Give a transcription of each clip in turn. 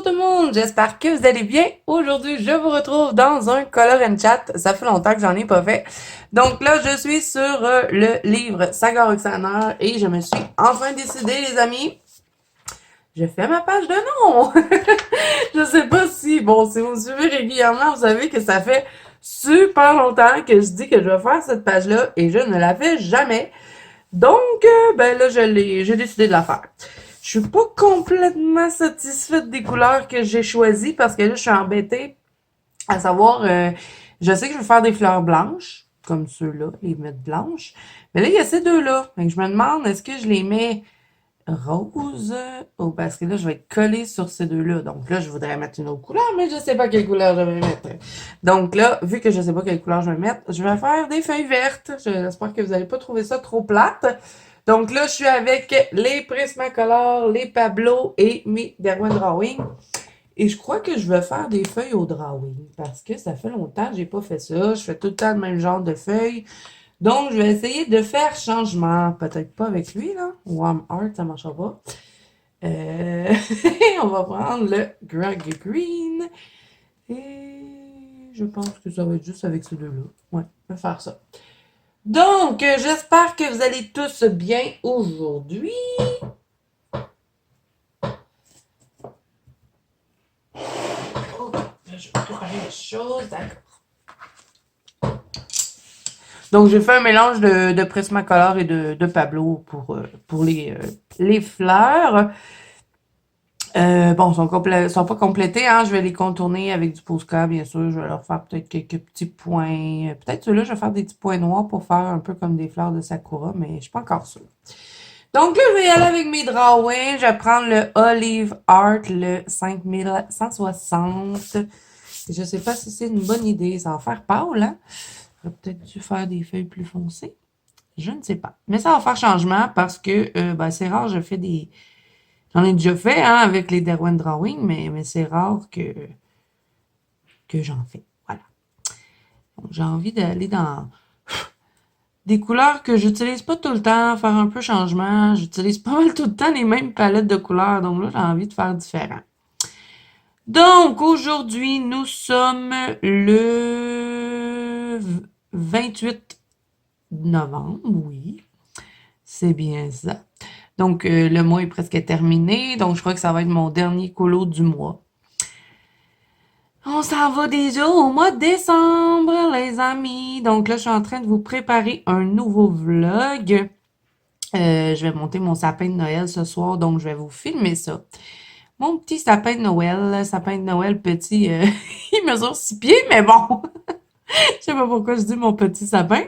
tout le monde, j'espère que vous allez bien. Aujourd'hui, je vous retrouve dans un Color and Chat. Ça fait longtemps que j'en ai pas fait. Donc là, je suis sur le livre Saga Roxana et je me suis enfin décidée, les amis. Je fais ma page de nom. Je sais pas si, bon, si vous me suivez régulièrement, vous savez que ça fait super longtemps que je dis que je vais faire cette page-là et je ne la fais jamais. Donc, ben là, j'ai décidé de la faire. Je suis pas complètement satisfaite des couleurs que j'ai choisies parce que là, je suis embêtée à savoir, je sais que je veux faire des fleurs blanches, comme ceux-là, les mettre blanches. Mais là, il y a ces deux-là. Fait que je me demande, est-ce que je les mets roses? Oh, parce que là, je vais être collée sur ces deux-là. Donc là, je voudrais mettre une autre couleur, mais je sais pas quelle couleur je vais mettre. Donc là, vu que je sais pas quelle couleur je vais mettre, je vais faire des feuilles vertes. J'espère que vous n'allez pas trouver ça trop plate. Donc là, je suis avec les Prismacolor, les Pablo et mes Derwent Drawing. Et je crois que je vais faire des feuilles au drawing parce que ça fait longtemps que j'ai pas fait ça. Je fais tout le temps le même genre de feuilles. Donc, je vais essayer de faire changement. Peut-être pas avec lui, là. Warm Art, ça marchera pas. Euh, on va prendre le Greg Green. Et je pense que ça va être juste avec ces deux-là. Ouais, je vais faire ça. Donc, j'espère que vous allez tous bien aujourd'hui. Oh, je vais préparer les choses, d'accord. Donc, j'ai fait un mélange de Prismacolor et de Pablo pour les fleurs. Bon, sont pas complétés, hein. Je vais les contourner avec du Posca, bien sûr. Je vais leur faire peut-être quelques petits points. Peut-être ceux-là, je vais faire des petits points noirs pour faire un peu comme des fleurs de Sakura, mais je suis pas encore sûre. Donc là, je vais y aller avec mes drawings. Je vais prendre le Olive Art, le 5160. Je sais pas si c'est une bonne idée. Ça va faire pâle, hein? J'aurais peut-être dû faire des feuilles plus foncées. Je ne sais pas. Mais ça va faire changement parce que ben, c'est rare, je fais des. J'en ai déjà fait hein, avec les Derwent Drawing, mais c'est rare que j'en fais. Voilà. Donc, j'ai envie d'aller dans des couleurs que j'utilise pas tout le temps, faire un peu changement. J'utilise pas mal tout le temps les mêmes palettes de couleurs, donc là, j'ai envie de faire différent. Donc, aujourd'hui, nous sommes le 28 novembre, oui, c'est bien ça. Donc, le mois est presque terminé, donc je crois que ça va être mon dernier colo du mois. On s'en va déjà au mois de décembre, les amis. Donc là, je suis en train de vous préparer un nouveau vlog. Je vais monter mon sapin de Noël ce soir, donc je vais vous filmer ça. Mon petit sapin de Noël petit, il mesure 6 pieds, mais bon, je sais pas pourquoi je dis mon petit sapin.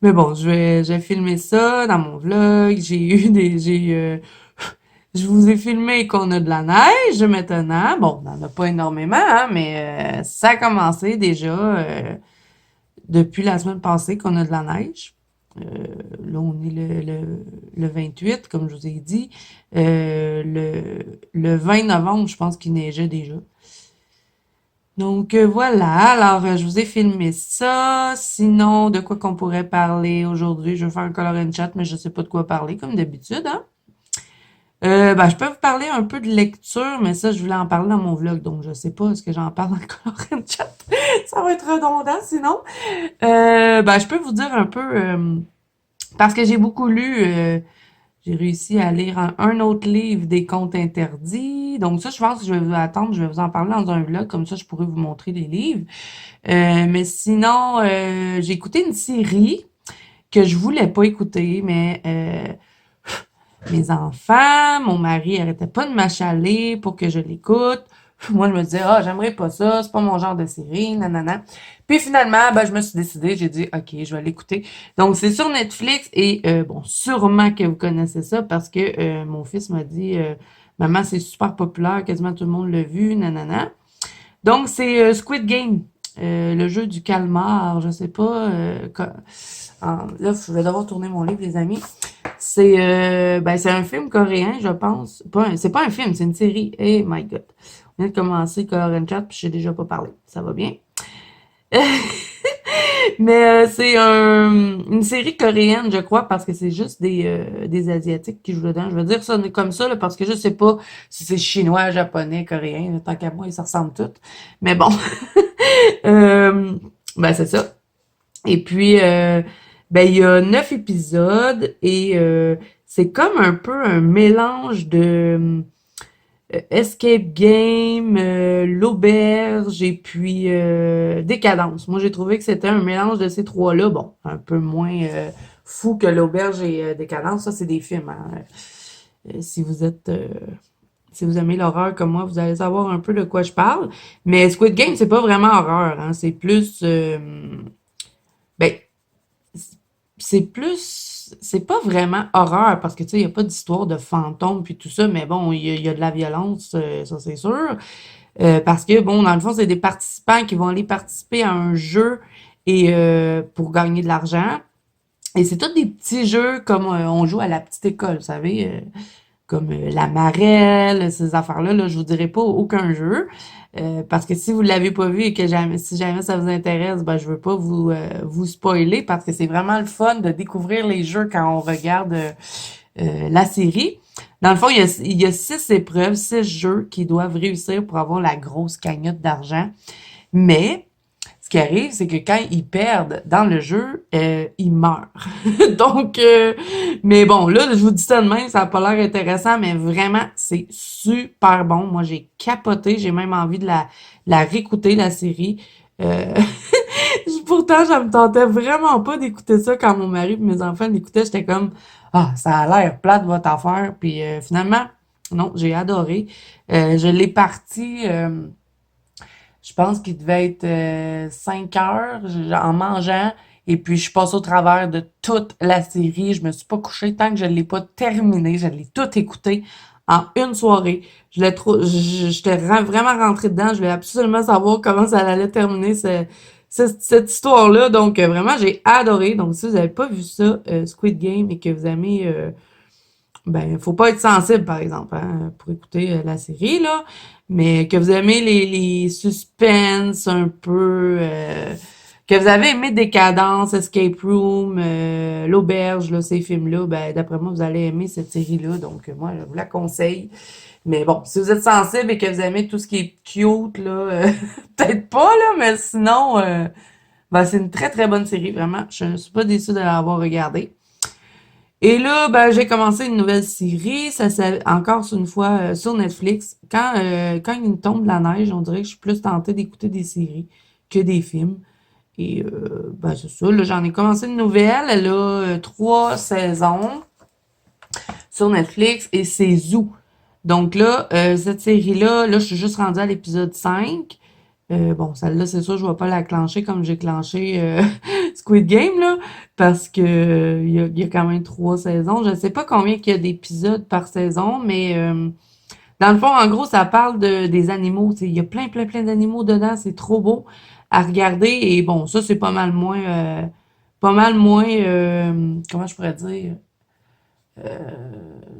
Mais bon, je vais filmer ça dans mon vlog. Je vous ai filmé qu'on a de la neige maintenant. Bon, on n'en a pas énormément, hein, mais ça a commencé déjà depuis la semaine passée qu'on a de la neige. Là, on est le 28, comme je vous ai dit. Le 20 novembre, je pense qu'il neigeait déjà. Donc voilà, alors je vous ai filmé ça. Sinon, de quoi qu'on pourrait parler aujourd'hui? Je vais faire un color and chat, mais je sais pas de quoi parler, comme d'habitude, hein? Ben, je peux vous parler un peu de lecture, mais ça, je voulais en parler dans mon vlog, donc je sais pas, est-ce que j'en parle dans le color and chat? Ça va être redondant, sinon. Ben, je peux vous dire un peu, parce que j'ai beaucoup lu, j'ai réussi à lire un autre livre des contes interdits. Donc ça, je pense que je vais vous attendre, je vais vous en parler dans un vlog, comme ça je pourrais vous montrer les livres. Mais sinon, j'ai écouté une série que je voulais pas écouter, mais mes enfants, mon mari arrêtait pas de m'achaler pour que je l'écoute. Moi, je me disais, ah, j'aimerais pas ça, c'est pas mon genre de série, nanana. Puis finalement, ben, je me suis décidée, j'ai dit, OK, je vais l'écouter. Donc, c'est sur Netflix et, bon, sûrement que vous connaissez ça parce que mon fils m'a dit, maman, c'est super populaire, quasiment tout le monde l'a vu, nanana. Donc, c'est Squid Game, le jeu du calmar, je sais pas. Là, je vais devoir tourner mon livre, les amis. C'est un film coréen, je pense. C'est pas un film, c'est une série. Hey my God. On vient de commencer Color and Chat, puis je sais déjà pas parler. Ça va bien? Mais c'est une série coréenne, je crois, parce que c'est juste des Asiatiques qui jouent dedans. Je veux dire ça comme ça, là, parce que je sais pas si c'est chinois, japonais, coréen. Là, tant qu'à moi, ils se ressemblent tous. Mais bon, euh, ben c'est ça. Et puis, ben il y a 9 épisodes et c'est comme un peu un mélange de Escape Game, l'auberge et puis Décadence. Moi, j'ai trouvé que c'était un mélange de ces trois-là. Bon, un peu moins fou que l'auberge et Décadence. Ça, c'est des films. Hein. Si vous êtes, si vous aimez l'horreur comme moi, vous allez savoir un peu de quoi je parle. Mais Squid Game, c'est pas vraiment horreur. Hein. C'est plus, ben, c'est plus, c'est pas vraiment horreur parce que tu sais, il y a pas d'histoire de fantômes puis tout ça. Mais bon, il y a de la violence, ça c'est sûr. Parce que, bon, dans le fond, c'est des participants qui vont aller participer à un jeu et pour gagner de l'argent. Et c'est tous des petits jeux comme on joue à la petite école, vous savez, comme la marelle, ces affaires-là. Là, je vous dirai pas aucun jeu. Parce que si vous l'avez pas vu et que jamais, si jamais ça vous intéresse, ben je veux pas vous spoiler parce que c'est vraiment le fun de découvrir les jeux quand on regarde la série. Dans le fond, il y a 6 épreuves, 6 jeux qu'ils doivent réussir pour avoir la grosse cagnotte d'argent. Mais ce qui arrive, c'est que quand ils perdent dans le jeu, ils meurent. Donc, mais bon, là, je vous dis ça de même, ça n'a pas l'air intéressant, mais vraiment, c'est super bon. Moi, j'ai capoté, j'ai même envie de la réécouter, la série. Euh, Pourtant, ça me tentait vraiment pas d'écouter ça quand mon mari et mes enfants l'écoutaient. J'étais comme, ah, ça a l'air plate votre affaire. Puis finalement, non, j'ai adoré. Je l'ai parti, je pense qu'il devait être 5 heures en mangeant. Et puis, je passe au travers de toute la série. Je me suis pas couchée tant que je l'ai pas terminé. Je l'ai tout écouté en une soirée. J'étais vraiment rentrée dedans. Je voulais absolument savoir comment ça allait terminer cette histoire-là. Donc, vraiment, j'ai adoré. Donc, si vous n'avez pas vu ça, Squid Game, et que vous aimez ben, faut pas être sensible, par exemple, hein, pour écouter la série, là. Mais que vous aimez les suspens un peu, que vous avez aimé Décadence, Escape Room, L'Auberge, là, ces films-là, ben, d'après moi, vous allez aimer cette série-là. Donc, moi, je vous la conseille. Mais bon, si vous êtes sensible et que vous aimez tout ce qui est cute, là, peut-être pas, là, mais sinon, ben, c'est une très, très bonne série, vraiment. Je ne suis pas déçue de l'avoir regardée. Et là, ben, j'ai commencé une nouvelle série. Ça, c'est encore une fois sur Netflix. Quand il tombe de la neige, on dirait que je suis plus tentée d'écouter des séries que des films. Et ben, c'est ça. Là, j'en ai commencé une nouvelle. Elle a 3 saisons sur Netflix et c'est Zoo. Donc là, cette série-là, là, je suis juste rendue à l'épisode 5. Bon, celle-là, c'est sûr, je vais pas la clencher comme j'ai clenché Squid Game, là, parce que il y a quand même 3 saisons. Je ne sais pas combien il y a d'épisodes par saison, mais dans le fond, en gros, ça parle des animaux. Il y a plein, plein, plein d'animaux dedans. C'est trop beau à regarder. Et bon, ça, c'est pas mal moins, comment je pourrais dire?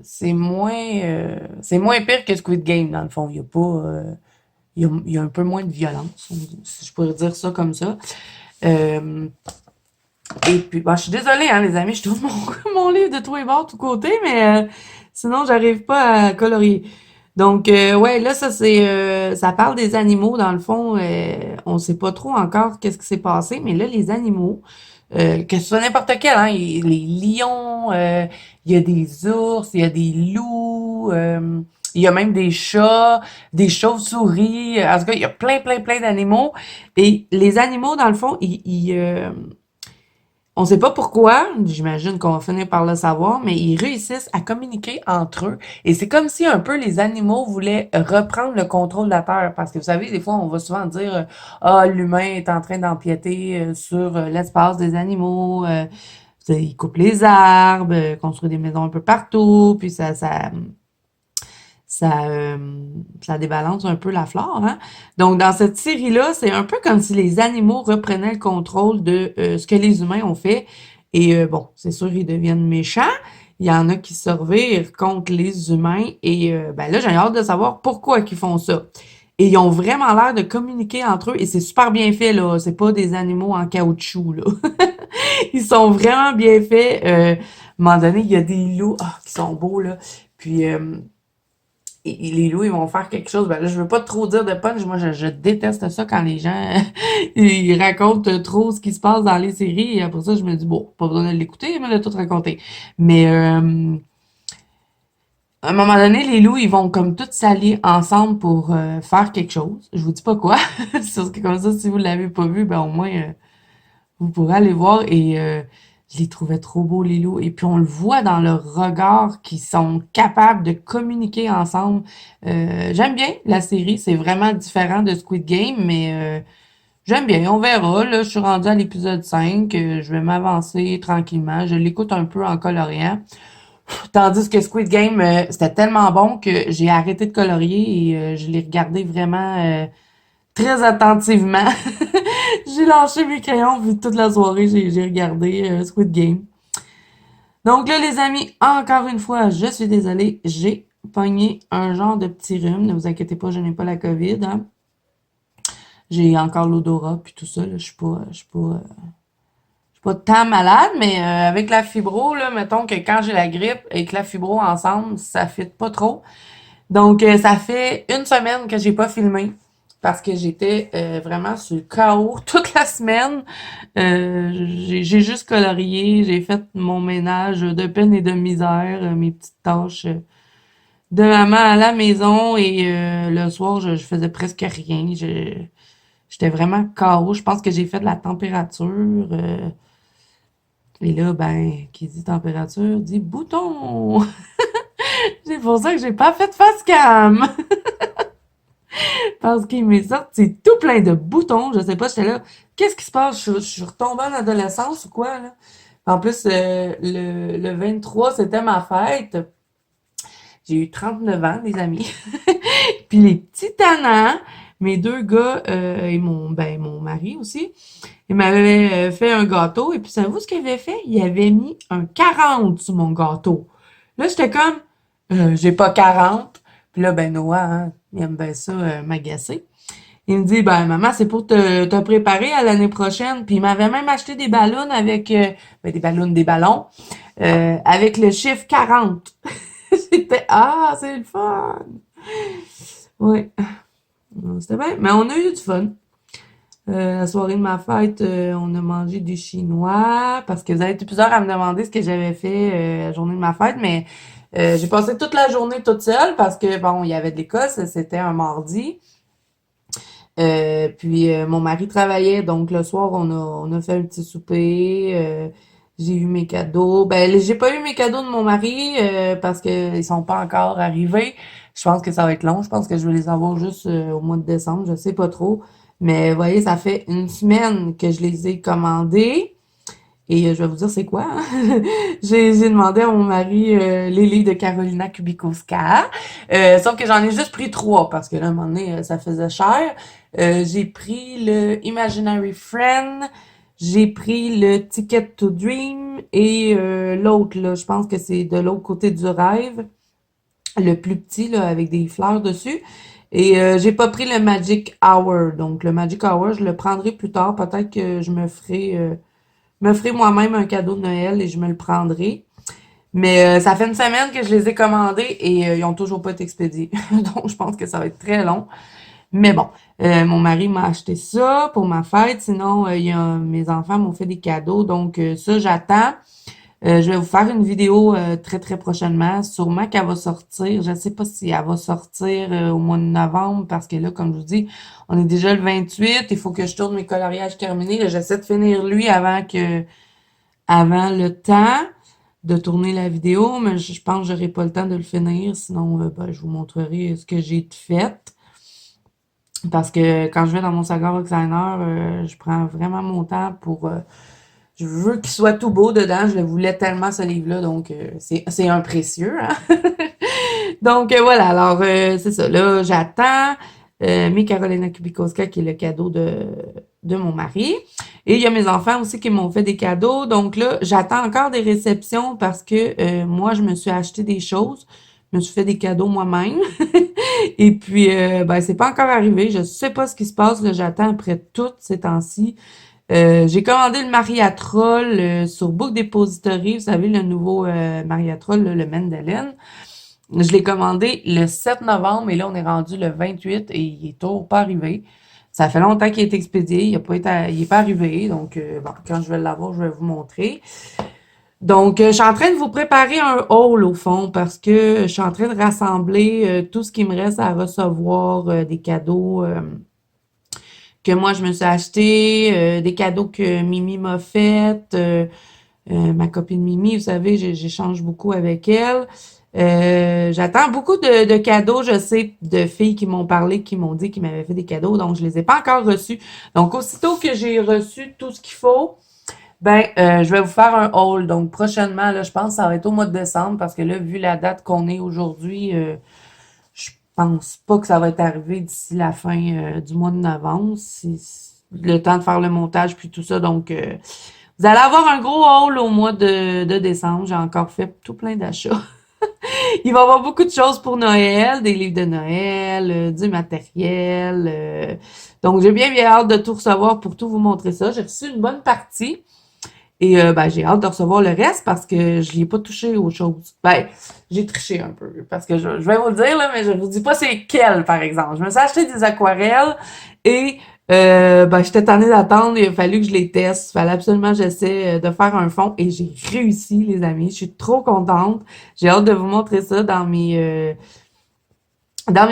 C'est moins pire que Squid Game, dans le fond. Il y a pas, il y a un peu moins de violence, si je pourrais dire ça comme ça. Euh, et puis, bah, je suis désolée, hein, les amis, je trouve mon livre de tous les bords, tous côtés, mais sinon, j'arrive pas à colorier. Donc, ouais, là, ça parle des animaux, dans le fond, on sait pas trop encore qu'est-ce qui s'est passé, mais là, les animaux, que ce soit n'importe quel, hein, les lions, il y a des ours, il y a des loups, il y a même des chats, des chauves-souris, en tout cas, il y a plein, plein, plein d'animaux. Et les animaux, dans le fond, on sait pas pourquoi, j'imagine qu'on va finir par le savoir, mais ils réussissent à communiquer entre eux. Et c'est comme si un peu les animaux voulaient reprendre le contrôle de la Terre. Parce que vous savez, des fois, on va souvent dire ah, l'humain est en train d'empiéter sur l'espace des animaux. Il coupe les arbres, construit des maisons un peu partout, puis ça, ça débalance un peu la flore, hein. Donc, dans cette série-là, c'est un peu comme si les animaux reprenaient le contrôle de ce que les humains ont fait. Et bon, c'est sûr, ils deviennent méchants. Il y en a qui se revirent contre les humains. Et ben là, j'ai hâte de savoir pourquoi ils font ça. Et ils ont vraiment l'air de communiquer entre eux et c'est super bien fait, là. C'est pas des animaux en caoutchouc, là. Ils sont vraiment bien faits. À un moment donné, il y a des loups qui sont beaux, là. Puis, et les loups, ils vont faire quelque chose. Ben là, je veux pas trop dire de punch. Moi, je déteste ça quand les gens ils racontent trop ce qui se passe dans les séries. Et après ça, je me dis, bon, pas besoin de l'écouter, mais de tout raconter. Mais à un moment donné, les loups, ils vont comme tous s'allier ensemble pour faire quelque chose. Je vous dis pas quoi. C'est que comme ça, si vous l'avez pas vu, ben au moins vous pourrez aller voir. Et je les trouvais trop beaux, les loups. Et puis on le voit dans leur regard qu'ils sont capables de communiquer ensemble. J'aime bien la série. C'est vraiment différent de Squid Game, mais j'aime bien. On verra. Là, je suis rendue à l'épisode 5. Je vais m'avancer tranquillement. Je l'écoute un peu en coloriant. Tandis que Squid Game, c'était tellement bon que j'ai arrêté de colorier et je l'ai regardé vraiment très attentivement. J'ai lâché mes crayons, puis toute la soirée, j'ai regardé Squid Game. Donc là, les amis, encore une fois, je suis désolée, j'ai pogné un genre de petit rhume. Ne vous inquiétez pas, je n'ai pas la COVID. Hein. J'ai encore l'odorat, puis tout ça. Là, je suis pas tant malade, mais avec la fibro, là, mettons que quand j'ai la grippe et que la fibro ensemble, ça fit pas trop. Donc, ça fait une semaine que j'ai pas filmé parce que j'étais vraiment sur le chaos toute la semaine. J'ai juste colorié, j'ai fait mon ménage de peine et de misère, mes petites tâches de maman à la maison et le soir, je faisais presque rien. J'étais vraiment KO. Je pense que j'ai fait de la température. Et là, ben, qui dit température dit bouton. C'est pour ça que j'ai pas fait de face cam. Parce qu'il m'est sorti tout plein de boutons. Je sais pas, j'étais là. Qu'est-ce qui se passe? Je suis retombée en adolescence ou quoi, là? En plus, le 23, c'était ma fête. J'ai eu 39 ans, les amis. Puis les petits tannants, mes deux gars et mon mari aussi, ils m'avaient fait un gâteau. Et puis, savez-vous ce qu'il avait fait? Il avait mis un 40 sur mon gâteau. Là, j'étais comme, j'ai pas 40. Puis là, ben Noah, hein, il aime bien ça m'agacer. Il me dit, ben maman, c'est pour te préparer à l'année prochaine. Puis il m'avait même acheté des ballons avec, des ballons, avec le chiffre 40. C'était, c'est le fun! Oui, c'était bien. Mais on a eu du fun. La soirée de ma fête, on a mangé du chinois parce que vous avez été plusieurs à me demander ce que j'avais fait la journée de ma fête, mais j'ai passé toute la journée toute seule parce que bon, il y avait de l'école, c'était un mardi. Puis mon mari travaillait, donc le soir on a fait un petit souper. J'ai eu mes cadeaux. Ben j'ai pas eu mes cadeaux de mon mari parce que ils sont pas encore arrivés. Je pense que ça va être long. Je pense que je vais les avoir juste au mois de décembre. Je sais pas trop. Mais vous voyez, ça fait une semaine que je les ai commandés. Et je vais vous dire c'est quoi. Hein? J'ai demandé à mon mari les livres de Carolina Kubikowska. Sauf que j'en ai juste pris 3 parce que là, à un moment donné, ça faisait cher. J'ai pris le Imaginary Friend, j'ai pris le Ticket to Dream et l'autre, là, je pense que c'est de l'autre côté du rêve, le plus petit, là, avec des fleurs dessus. Et j'ai pas pris le Magic Hour. Donc, le Magic Hour, je le prendrai plus tard. Peut-être que je me ferai moi-même un cadeau de Noël et je me le prendrai. Mais ça fait une semaine que je les ai commandés et ils ont toujours pas été expédiés. Donc, je pense que ça va être très long. Mais bon, mon mari m'a acheté ça pour ma fête. Sinon, mes enfants m'ont fait des cadeaux. Donc, ça, j'attends. Je vais vous faire une vidéo très, très prochainement. Sûrement qu'elle va sortir. Je ne sais pas si elle va sortir au mois de novembre parce que là, comme je vous dis, on est déjà le 28. Il faut que je tourne mes coloriages terminés. Là, j'essaie de finir lui avant le temps de tourner la vidéo, mais je pense que j'aurai pas le temps de le finir. Sinon, je vous montrerai ce que j'ai fait. Parce que quand je vais dans mon Saga Designer, je prends vraiment mon temps pour... je veux qu'il soit tout beau dedans. Je le voulais tellement, ce livre-là. Donc, c'est un précieux. Hein? Donc, voilà. Alors, c'est ça. Là, j'attends mes Carolina Kubikowska, qui est le cadeau de mon mari. Et il y a mes enfants aussi qui m'ont fait des cadeaux. Donc là, j'attends encore des réceptions parce que moi, je me suis acheté des choses. Je me suis fait des cadeaux moi-même. Et puis, ben, c'est pas encore arrivé. Je sais pas ce qui se passe, là. J'attends après toutes ces temps-ci. J'ai commandé le Mariatrol sur Book Depository. Vous savez, le nouveau Mariatrol, là, le Mendelin. Je l'ai commandé le 7 novembre et là, on est rendu le 28 et il est toujours pas arrivé. Ça fait longtemps qu'il est expédié, il est pas arrivé. Donc, bon, quand je vais l'avoir, je vais vous montrer. Donc, je suis en train de vous préparer un haul au fond parce que je suis en train de rassembler tout ce qui me reste à recevoir, des cadeaux que moi je me suis acheté, des cadeaux que Mimi m'a fait, ma copine Mimi, vous savez, j'échange beaucoup avec elle. J'attends beaucoup de cadeaux, je sais, de filles qui m'ont parlé, qui m'ont dit qu'ils m'avaient fait des cadeaux, donc je les ai pas encore reçus. Donc, aussitôt que j'ai reçu tout ce qu'il faut, ben, je vais vous faire un haul. Donc, prochainement, là, je pense que ça va être au mois de décembre parce que là, vu la date qu'on est aujourd'hui, je pense pas que ça va être arrivé d'ici la fin du mois de novembre. C'est le temps de faire le montage puis tout ça. Donc, vous allez avoir un gros haul au mois de décembre. J'ai encore fait tout plein d'achats. Il va y avoir beaucoup de choses pour Noël, des livres de Noël, du matériel. Donc, j'ai bien hâte de tout recevoir pour tout vous montrer ça. J'ai reçu une bonne partie. Et ben, j'ai hâte de recevoir le reste parce que je n'y ai pas touché aux choses. Ben, j'ai triché un peu parce que je vais vous le dire, là, mais je vous dis pas c'est quel, par exemple. Je me suis acheté des aquarelles et ben, j'étais tannée d'attendre. Il a fallu que je les teste. Il fallait absolument que j'essaie de faire un fond et j'ai réussi, les amis. Je suis trop contente. J'ai hâte de vous montrer ça dans mes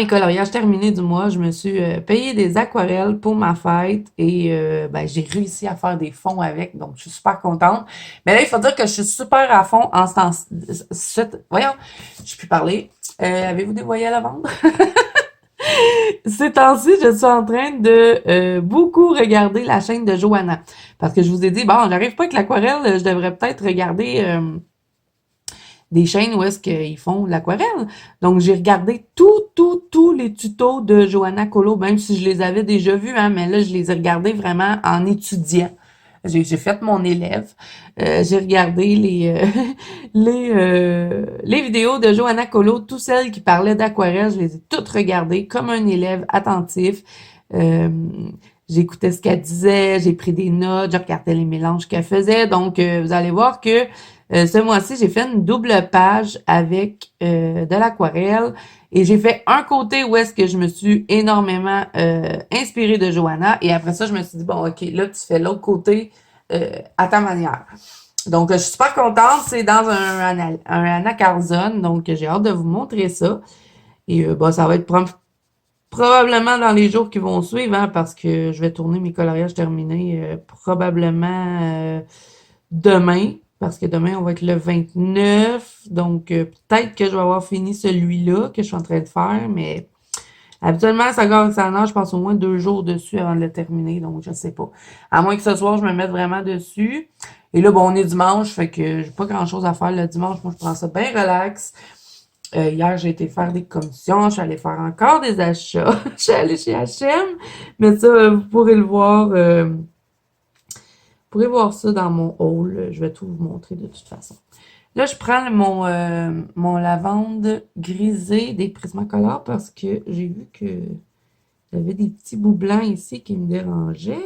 coloriages terminés du mois, je me suis payé des aquarelles pour ma fête et ben, j'ai réussi à faire des fonds avec, donc je suis super contente. Mais là, il faut dire que je suis super à fond en ce temps. Voyons, je peux parler. Avez-vous des voyelles à vendre? Ces temps-ci, je suis en train de beaucoup regarder la chaîne de Johanna. Parce que je vous ai dit, bon, j'arrive pas avec l'aquarelle, je devrais peut-être regarder des chaînes où est-ce qu'ils font de l'aquarelle. Donc, j'ai regardé tous les tutos de Johanna Colo, même si je les avais déjà vus, hein, mais là, je les ai regardés vraiment en étudiant. J'ai fait mon élève. J'ai regardé les vidéos de Johanna Colo, toutes celles qui parlaient d'aquarelle, je les ai toutes regardées comme un élève attentif. Euh, J'écoutais ce qu'elle disait, j'ai pris des notes, je regardais les mélanges qu'elle faisait. Donc, vous allez voir que ce mois-ci, j'ai fait une double page avec de l'aquarelle et j'ai fait un côté où est-ce que je me suis énormément inspirée de Johanna et après ça, je me suis dit, bon, OK, là, tu fais l'autre côté à ta manière. Donc, je suis super contente. C'est dans un anacarzone, donc j'ai hâte de vous montrer ça. Et bon, ça va être probablement dans les jours qui vont suivre, hein, parce que je vais tourner mes coloriages terminés probablement demain, parce que demain, on va être le 29. Donc, peut-être que je vais avoir fini celui-là que je suis en train de faire, mais habituellement, ça gagne ça je passe au moins 2 jours dessus avant de le terminer, donc je sais pas. À moins que ce soir, je me mette vraiment dessus. Et là, bon, on est dimanche, fait que j'ai pas grand-chose à faire le dimanche. Moi, je prends ça bien relax. Hier, j'ai été faire des commissions, je suis allée faire encore des achats. Je suis allée chez H&M, mais ça, vous pourrez voir ça dans mon haul. Je vais tout vous montrer de toute façon. Là, je prends mon lavande grisé des Prismacolor parce que j'ai vu que j'avais des petits bouts blancs ici qui me dérangeaient.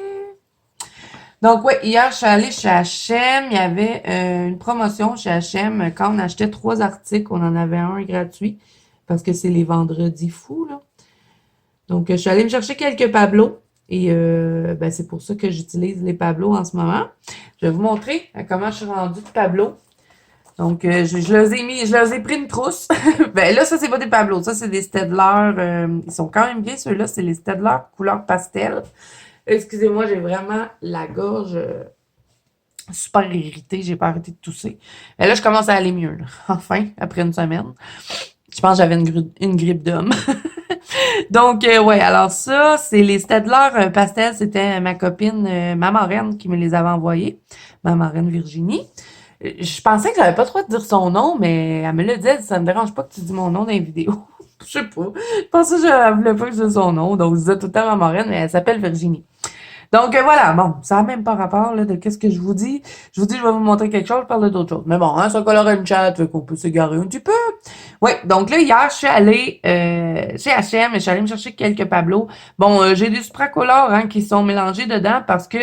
Donc, oui, hier, je suis allée chez H&M. Il y avait une promotion chez H&M. Quand on achetait 3 articles, on en avait un gratuit parce que c'est les vendredis fous, là. Donc, je suis allée me chercher quelques Pablo et ben, c'est pour ça que j'utilise les Pablo en ce moment. Je vais vous montrer comment je suis rendue de Pablo. Donc, je leur ai pris une trousse. Ben là, ça, c'est pas des Pablo. Ça, c'est des Staedtler. Ils sont quand même bien, ceux-là. C'est les Staedtler couleur pastel. Excusez-moi, j'ai vraiment la gorge super irritée. J'ai pas arrêté de tousser. Et là, je commence à aller mieux, là. Enfin, après une semaine. Je pense que j'avais une grippe d'homme. Donc, ouais, alors ça, c'est les Staedtler pastel. C'était ma copine, ma marraine, qui me les avait envoyés. Ma marraine Virginie. Je pensais que j'avais pas trop de dire son nom, mais elle me l'a dit, elle dit, ça me dérange pas que tu dis mon nom dans les vidéos. Je sais pas. Je pensais que je voulais pas que je dise son nom, donc je disais tout le temps ma marraine, mais elle s'appelle Virginie. Donc voilà, bon, ça n'a même pas rapport là, de qu'est-ce que je vous dis. Je vous dis, je vais vous montrer quelque chose, je parle d'autre chose. Mais bon, hein, ça colore une chat, fait qu'on peut s'égarer un petit peu. Ouais, donc là, hier, je suis allée chez H&M et je suis allée me chercher quelques Pablo. Bon, j'ai des supracolores hein, qui sont mélangés dedans parce que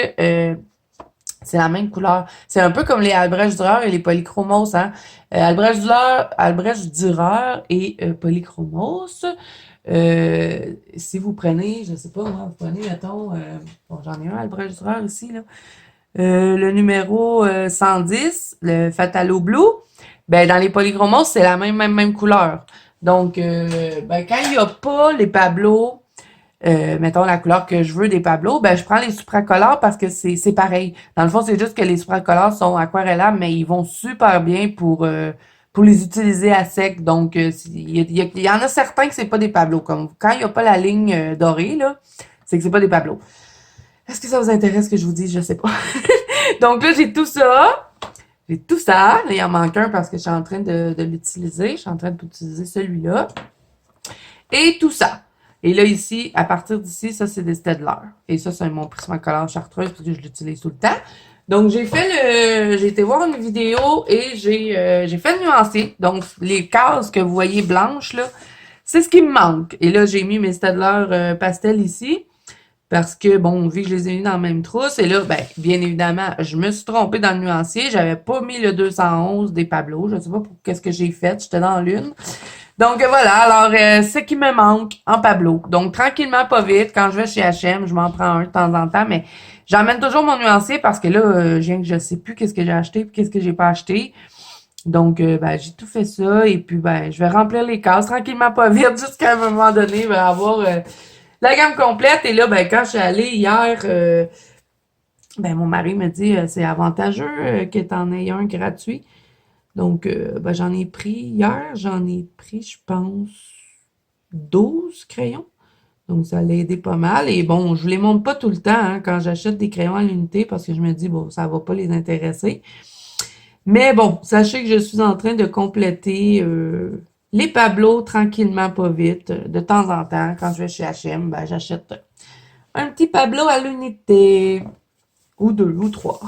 c'est la même couleur. C'est un peu comme les Albrecht Dürer et les Polychromos, hein. Albrecht Dürer et Polychromos. Si vous prenez, je sais pas, moi, vous prenez, mettons, bon, j'en ai un Albrecht Dürer ici, là. Le numéro 110, le Fatalo Blue, ben dans les Polychromos, c'est la même couleur. Donc, ben quand il n'y a pas les Pablo, mettons la couleur que je veux des Pablo, ben je prends les supracolores parce que c'est pareil. Dans le fond, c'est juste que les supracolores sont aquarellables, mais ils vont super bien pour les utiliser à sec. Donc, il y en a certains que c'est pas des Pablo. Comme quand il n'y a pas la ligne dorée, là, c'est que c'est pas des Pablo. Est-ce que ça vous intéresse que je vous dise? Je sais pas. Donc là, j'ai tout ça. J'ai tout ça. Là, il en manque un parce que je suis en train de l'utiliser. Je suis en train d'utiliser celui-là. Et tout ça. Et là, ici, à partir d'ici, ça, c'est des Staedtler. Et ça, c'est mon Prismacolor chartreuse parce que je l'utilise tout le temps. Donc, j'ai été voir une vidéo et j'ai fait le nuancier. Donc, les cases que vous voyez blanches, là, c'est ce qui me manque. Et là, j'ai mis mes Staedtler pastel ici. Parce que, bon, vu que je les ai mis dans la même trousse, et là, ben, bien évidemment, je me suis trompée dans le nuancier. J'avais pas mis le 211 des Pablo. Je sais pas pour qu'est-ce que j'ai fait. J'étais dans l'une. Donc, voilà. Alors, ce qui me manque en Pablo. Donc, tranquillement, pas vite. Quand je vais chez H&M, je m'en prends un de temps en temps, mais j'emmène toujours mon nuancier parce que là, je sais plus qu'est-ce que j'ai acheté puis qu'est-ce que j'ai pas acheté. Donc, ben, j'ai tout fait ça. Et puis, ben, je vais remplir les cases tranquillement, pas vite, jusqu'à un moment donné, il va y avoir la gamme complète. Et là, ben, quand je suis allée hier, ben, mon mari me dit, c'est avantageux que tu en aies un gratuit. Donc, ben, j'en ai pris hier, je pense, 12 crayons. Donc, ça l'a aidé pas mal. Et bon, je les monte pas tout le temps hein, quand j'achète des crayons à l'unité parce que je me dis, bon, ça va pas les intéresser. Mais bon, sachez que je suis en train de compléter les Pablo tranquillement, pas vite. De temps en temps, quand je vais chez H&M, ben, j'achète un petit Pablo à l'unité. Ou deux, ou trois.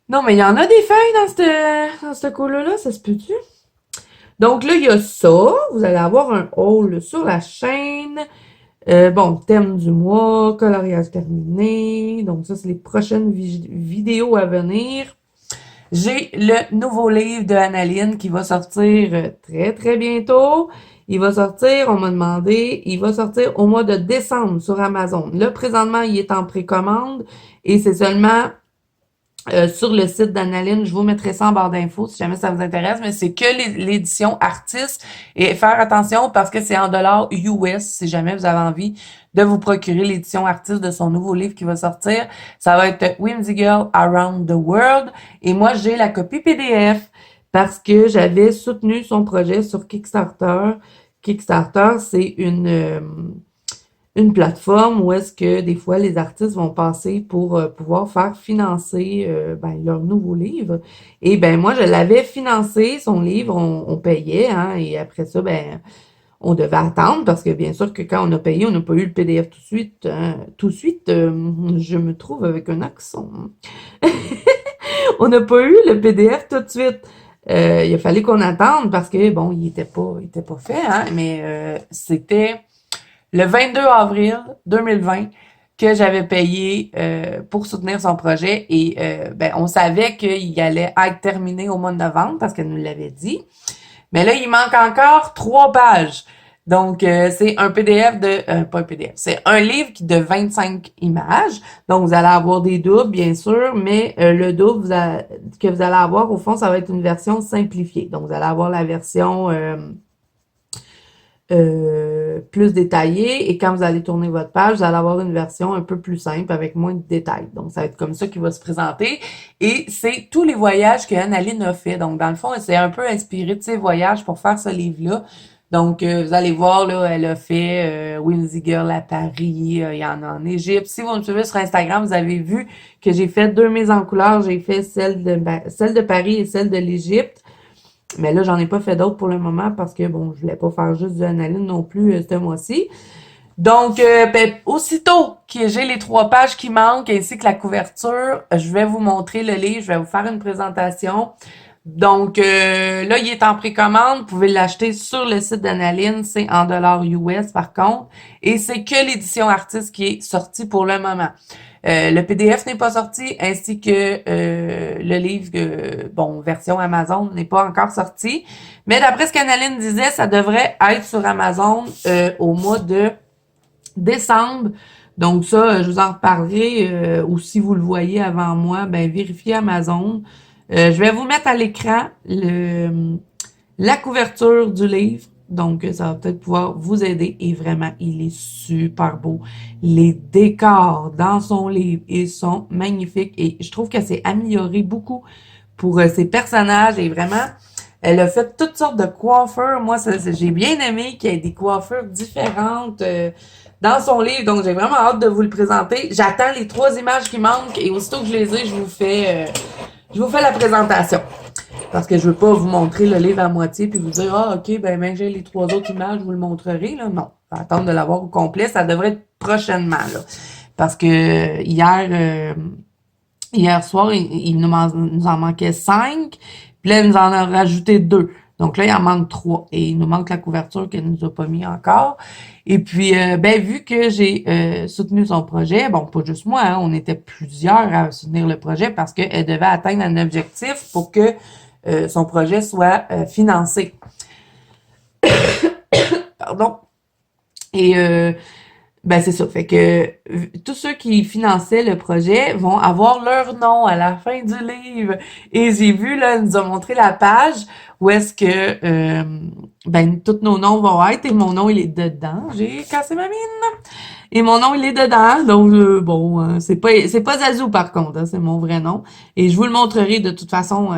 Non, mais il y en a des feuilles dans ce couleur-là, ça se peut-tu? Donc là, il y a ça. Vous allez avoir un haul sur la chaîne. Bon, thème du mois, coloriage terminé. Donc ça, c'est les prochaines vidéos à venir. J'ai le nouveau livre de Annaline qui va sortir très, très bientôt. Il va sortir, on m'a demandé, il va sortir au mois de décembre sur Amazon. Là, présentement, il est en précommande et c'est seulement sur le site d'Annaline. Je vous mettrai ça en barre d'infos si jamais ça vous intéresse, mais c'est que l'édition artiste. Et faire attention parce que c'est en dollars US si jamais vous avez envie de vous procurer l'édition artiste de son nouveau livre qui va sortir. Ça va être Whimsy Girl Around the World. Et moi, j'ai la copie PDF parce que j'avais soutenu son projet sur Kickstarter. Kickstarter, c'est une plateforme où est-ce que des fois les artistes vont passer pour pouvoir faire financer ben, leur nouveau livre. Et ben moi, je l'avais financé, son livre, on payait, hein, et après ça, ben on devait attendre parce que bien sûr que quand on a payé, on n'a pas eu le PDF tout de suite. Hein. Tout de suite, je me trouve avec un accent. On n'a pas eu le PDF tout de suite. Il a fallu qu'on attende parce que bon, il était pas fait, hein, mais c'était le 22 avril 2020 que j'avais payé pour soutenir son projet et ben on savait qu'il allait être terminé au mois de novembre parce qu'elle nous l'avait dit. Mais là, il manque encore 3 pages. Donc, c'est un PDF pas un PDF, c'est un livre de 25 images. Donc, vous allez avoir des doubles, bien sûr, mais le double que vous allez avoir, au fond, ça va être une version simplifiée. Donc, vous allez avoir la version plus détaillée et quand vous allez tourner votre page, vous allez avoir une version un peu plus simple avec moins de détails. Donc, ça va être comme ça qu'il va se présenter. Et c'est tous les voyages que Annaline a fait. Donc, dans le fond, elle s'est un peu inspirée de ses voyages pour faire ce livre-là. Donc, vous allez voir, là, elle a fait Whimsy Girl à Paris, il y en a en Égypte. Si vous me suivez sur Instagram, vous avez vu que j'ai fait 2 mises en couleur. J'ai fait celle de Paris et celle de l'Égypte. Mais là, j'en ai pas fait d'autres pour le moment parce que, bon, je voulais pas faire juste du Annaline non plus ce mois-ci. Donc, ben, aussitôt que j'ai les 3 pages qui manquent ainsi que la couverture, je vais vous montrer le livre, je vais vous faire une présentation. Donc, là, il est en précommande. Vous pouvez l'acheter sur le site d'Analine. C'est en dollars US, par contre. Et c'est que l'édition artiste qui est sortie pour le moment. Le PDF n'est pas sorti, ainsi que le livre, bon, version Amazon, n'est pas encore sorti. Mais d'après ce qu'Analine disait, ça devrait être sur Amazon au mois de décembre. Donc ça, je vous en reparlerai. Ou si vous le voyez avant moi, ben vérifiez Amazon. Je vais vous mettre à l'écran la couverture du livre. Donc, ça va peut-être pouvoir vous aider. Et vraiment, il est super beau. Les décors dans son livre, ils sont magnifiques. Et je trouve qu'elle s'est améliorée beaucoup pour ses personnages. Et vraiment, elle a fait toutes sortes de coiffures. Moi, j'ai bien aimé qu'il y ait des coiffures différentes dans son livre. Donc, j'ai vraiment hâte de vous le présenter. J'attends les 3 images qui manquent. Et aussitôt que je les ai, je vous fais la présentation. Parce que je veux pas vous montrer le livre à moitié puis vous dire, ah, ok, ben, j'ai les 3 autres images, je vous le montrerai, là. Non. Je vais attendre de l'avoir au complet. Ça devrait être prochainement, là. Parce que hier soir, il nous en manquait 5. Puis là, il nous en a rajouté 2. Donc là, il en manque 3. Et il nous manque la couverture qu'elle nous a pas mis encore. Et puis, ben, vu que j'ai soutenu son projet, bon, pas juste moi, hein, on était plusieurs à soutenir le projet parce qu'elle devait atteindre un objectif pour que son projet soit financé. Pardon. Et ben c'est ça. Fait que tous ceux qui finançaient le projet vont avoir leur nom à la fin du livre. Et j'ai vu, là, elle nous a montré la page où est-ce que ben tous nos noms vont être et mon nom il est dedans. J'ai cassé ma mine. Et mon nom il est dedans. Donc bon, c'est pas Zazou par contre, hein, c'est mon vrai nom. Et je vous le montrerai de toute façon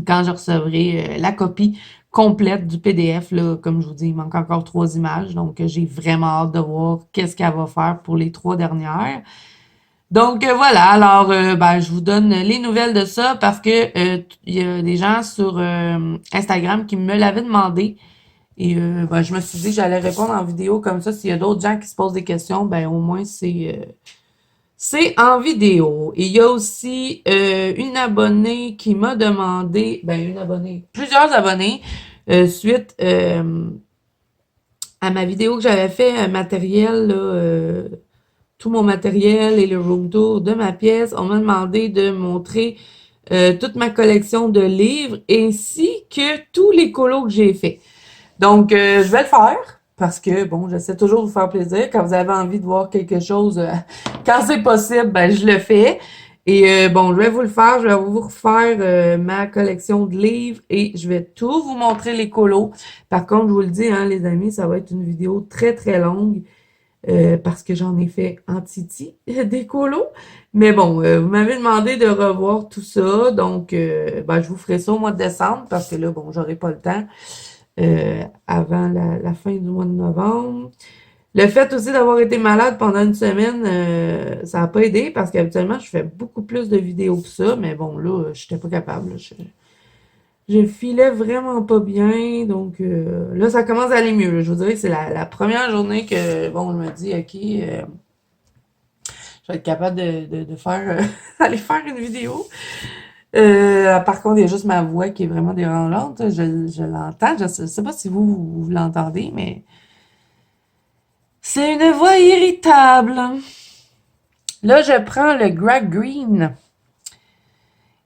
quand je recevrai la copie complète du PDF, là, comme je vous dis, il manque encore 3 images, donc j'ai vraiment hâte de voir qu'est-ce qu'elle va faire pour les 3 dernières. Donc voilà, alors ben, je vous donne les nouvelles de ça parce que il y a des gens sur Instagram qui me l'avaient demandé et ben, je me suis dit que j'allais répondre en vidéo comme ça. S'il y a d'autres gens qui se posent des questions, ben au moins c'est en vidéo. Et il y a aussi une abonnée qui m'a demandé, ben une abonnée, plusieurs abonnés, suite à ma vidéo que j'avais fait, matériel, là, tout mon matériel et le room tour de ma pièce. On m'a demandé de montrer toute ma collection de livres ainsi que tous les colos que j'ai faits. Donc, je vais le faire parce que, bon, j'essaie toujours de vous faire plaisir. Quand vous avez envie de voir quelque chose, quand c'est possible, ben, je le fais. Et bon, je vais vous le faire. Je vais vous refaire ma collection de livres et je vais tout vous montrer les colos. Par contre, je vous le dis, hein, les amis, ça va être une vidéo très, très longue parce que j'en ai fait en titi des colos. Mais bon, vous m'avez demandé de revoir tout ça. Donc, ben, je vous ferai ça au mois de décembre parce que là, bon, j'aurai pas le temps. Avant la fin du mois de novembre. Le fait aussi d'avoir été malade pendant une semaine, ça n'a pas aidé parce qu'habituellement, je fais beaucoup plus de vidéos que ça, mais bon, là, je n'étais pas capable. Là. Je filais vraiment pas bien, donc là, ça commence à aller mieux. Je vous dirais que c'est la première journée que, bon, je me dis, OK, je vais être capable de faire, aller faire une vidéo. Par contre, il y a juste ma voix qui est vraiment dérangeante. Je l'entends. Je sais pas si vous l'entendez, mais c'est une voix irritable. Là, je prends le Greg Green.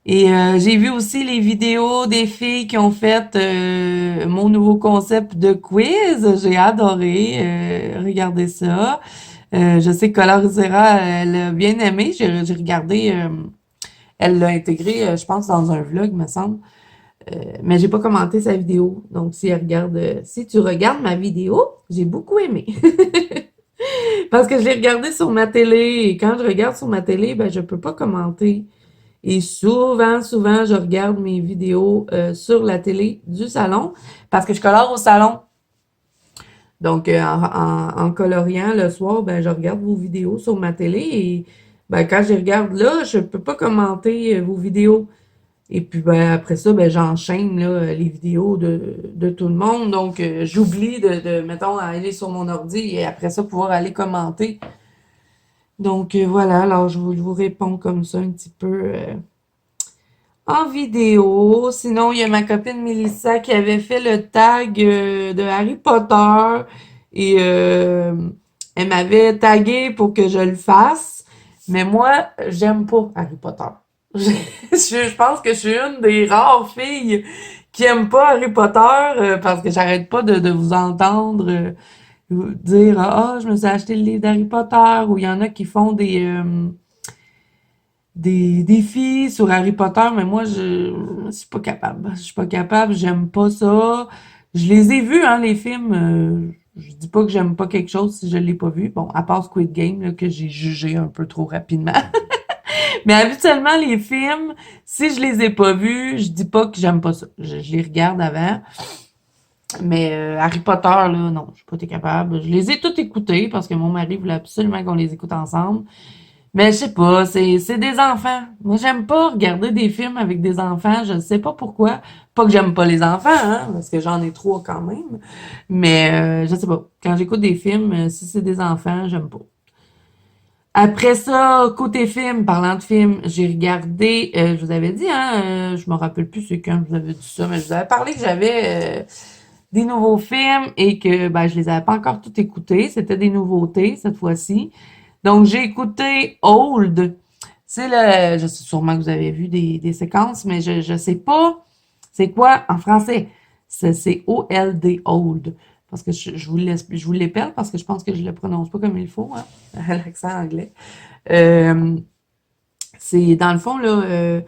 Et j'ai vu aussi les vidéos des filles qui ont fait mon nouveau concept de quiz. J'ai adoré regarder ça. Je sais que Colorisera, elle a bien aimé. J'ai regardé... elle l'a intégré, je pense, dans un vlog, me semble. Mais j'ai pas commenté sa vidéo. Donc, si tu regardes ma vidéo, j'ai beaucoup aimé. Parce que je l'ai regardé sur ma télé. Et quand je regarde sur ma télé, ben, je peux pas commenter. Et souvent, je regarde mes vidéos sur la télé du salon. Parce que je colore au salon. Donc, en coloriant le soir, ben, je regarde vos vidéos sur ma télé. Et ben, quand je les regarde là, je peux pas commenter vos vidéos. Et puis ben, après ça, ben, j'enchaîne là, les vidéos de tout le monde. Donc j'oublie mettons, aller sur mon ordi et après ça, pouvoir aller commenter. Donc voilà, alors je vous réponds comme ça un petit peu en vidéo. Sinon, il y a ma copine Mélissa qui avait fait le tag de Harry Potter et elle m'avait tagué pour que je le fasse. Mais moi, j'aime pas Harry Potter. Je pense que je suis une des rares filles qui aime pas Harry Potter parce que j'arrête pas de vous entendre dire ah, je me suis acheté le livre d'Harry Potter ou il y en a qui font des défis sur Harry Potter, mais moi, je suis pas capable. Je suis pas capable, j'aime pas ça. Je les ai vus, hein, les films. Je dis pas que j'aime pas quelque chose si je l'ai pas vu. Bon, à part Squid Game, là, que j'ai jugé un peu trop rapidement. Mais habituellement, les films, si je les ai pas vus, je dis pas que j'aime pas ça. Je les regarde avant. Mais Harry Potter, là, non, je suis pas été capable. Je les ai tous écoutés parce que mon mari voulait absolument qu'on les écoute ensemble. Mais je sais pas, c'est des enfants. Moi, j'aime pas regarder des films avec des enfants. Je sais pas pourquoi. Pas que j'aime pas les enfants, hein, parce que j'en ai trois quand même. Mais je sais pas. Quand j'écoute des films, si c'est des enfants, j'aime pas. Après ça, côté film, parlant de film, j'ai regardé, je vous avais dit, hein, je me rappelle plus c'est quand je vous avais dit ça, mais je vous avais parlé que j'avais des nouveaux films et que ben je les avais pas encore tout écoutés. C'était des nouveautés cette fois-ci. Donc j'ai écouté Old. C'est le, je sais sûrement que vous avez vu des séquences, mais je sais pas c'est quoi en français. C'est O-L-D, Old. Parce que je vous l'épelle parce que je pense que je le prononce pas comme il faut, hein, l'accent anglais. Euh, c'est dans le fond là,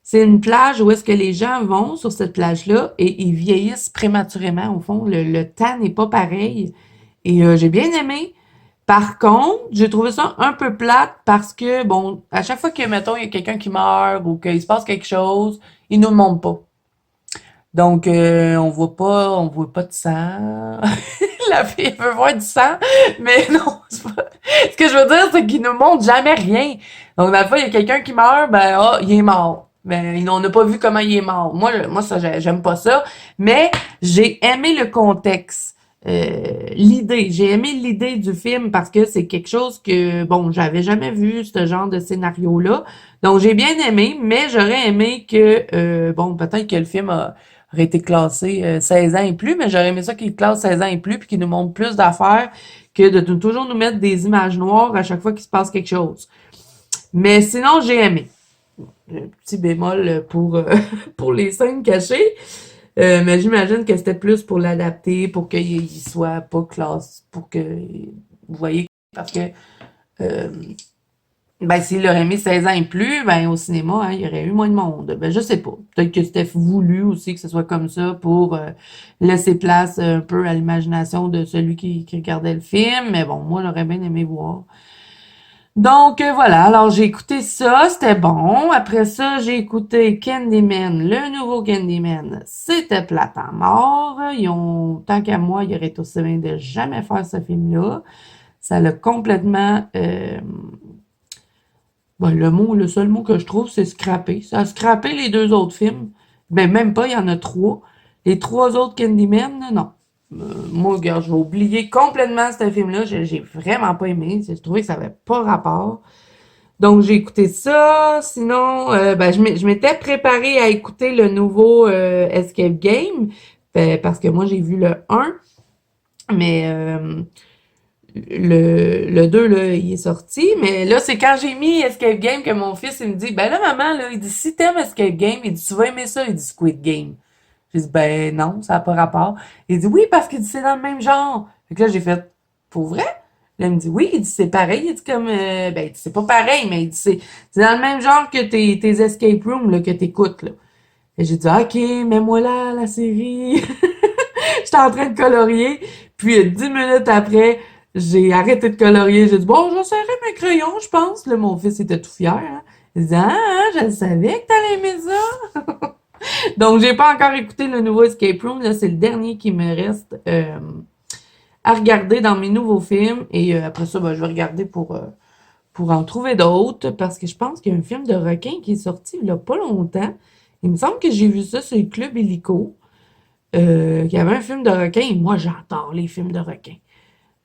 c'est une plage où est-ce que les gens vont sur cette plage-là et ils vieillissent prématurément. Au fond, le temps n'est pas pareil. Et j'ai bien aimé. Par contre, j'ai trouvé ça un peu plate parce que, bon, à chaque fois que, mettons, il y a quelqu'un qui meurt ou qu'il se passe quelque chose, ils nous le montrent pas. Donc, on voit pas de sang. La fille veut voir du sang, mais non, c'est pas... Ce que je veux dire, c'est qu'ils nous montrent jamais rien. Donc, dans le fois, il y a quelqu'un qui meurt, ben, ah, il est mort. Ben, on n'a pas vu comment il est mort. Moi, ça, j'aime pas ça. Mais j'ai aimé le contexte. L'idée. J'ai aimé l'idée du film parce que c'est quelque chose que, bon, j'avais jamais vu, ce genre de scénario-là. Donc, j'ai bien aimé, mais j'aurais aimé que, bon, peut-être que le film aurait été classé 16 ans et plus, mais j'aurais aimé ça qu'il classe 16 ans et plus puis qu'il nous montre plus d'affaires que de toujours nous mettre des images noires à chaque fois qu'il se passe quelque chose. Mais sinon, j'ai aimé. Un petit bémol pour les scènes cachées. Mais j'imagine que c'était plus pour l'adapter, pour qu'il soit pas classe, pour que, vous voyez, parce que, euh, ben, s'il aurait mis 16 ans et plus, ben, au cinéma, hein, il y aurait eu moins de monde. Ben, je sais pas. Peut-être que c'était voulu aussi que ce soit comme ça pour laisser place un peu à l'imagination de celui qui regardait le film. Mais bon, moi, j'aurais bien aimé voir. Donc voilà, alors j'ai écouté ça, c'était bon. Après ça, j'ai écouté Candyman, le nouveau Candyman. C'était plate à mort. Ils ont, tant qu'à moi, il aurait été aussi bien de jamais faire ce film-là. Ça l'a complètement, ben, le seul mot que je trouve, c'est scrappé. Ça a scrappé les deux autres films. Ben même pas, il y en a trois. Les trois autres Candyman, non. Moi, regarde, je vais oublier complètement ce film-là. J'ai vraiment pas aimé. J'ai trouvé que ça avait pas rapport. Donc, j'ai écouté ça. Sinon, ben, je m'étais préparée à écouter le nouveau Escape Game. Parce que moi, j'ai vu le un, mais le 2 là, il est sorti. Mais là, c'est quand j'ai mis Escape Game que mon fils, il me dit, ben là, maman, là, il dit, si t'aimes Escape Game, il dit, tu vas aimer ça. Il dit Squid Game. J'ai dit, ben non, ça n'a pas rapport. Il dit, oui, parce qu'il dit, c'est dans le même genre. Fait que là, j'ai fait, pour vrai? Là, il me dit, oui, il dit, c'est pareil. Il dit, comme, ben, il dit, c'est pas pareil, mais il dit, c'est dans le même genre que tes escape rooms, là, que t'écoutes, là. Et j'ai dit, OK, mets-moi là, la série. J'étais en train de colorier. Puis, 10 minutes après, j'ai arrêté de colorier. J'ai dit, bon, j'essaierai mes crayons, je pense. Là, mon fils était tout fier, hein. Il dit, je le savais que t'allais aimer ça. Donc, j'ai pas encore écouté le nouveau Escape Room. Là, c'est le dernier qui me reste à regarder dans mes nouveaux films. Et après ça, ben, je vais regarder pour en trouver d'autres. Parce que je pense qu'il y a un film de requin qui est sorti il y a pas longtemps. Il me semble que j'ai vu ça sur le Club Illico. Il y avait un film de requin et moi, j'adore les films de requins.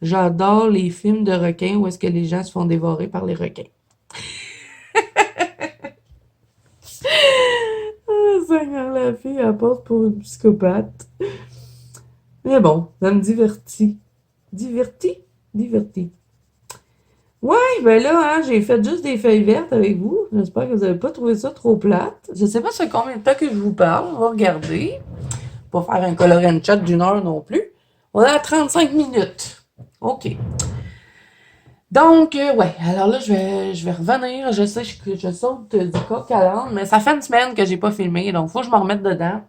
J'adore les films de requins où est-ce que les gens se font dévorer par les requins. Ah, Seigneur, la fille, elle passe pour une psychopathe. Mais bon, ça me divertit. Divertit? Divertit. Ouais, ben là, hein, j'ai fait juste des feuilles vertes avec vous. J'espère que vous n'avez pas trouvé ça trop plate. Je sais pas ça fait combien de temps que je vous parle. On va regarder. Pas faire un colorant chat d'1 heure non plus. On est à 35 minutes. OK. Donc, ouais, alors là, je vais revenir. Je sais que je saute du coq à l'âne, mais ça fait une semaine que j'ai pas filmé, donc faut que je me remette dedans.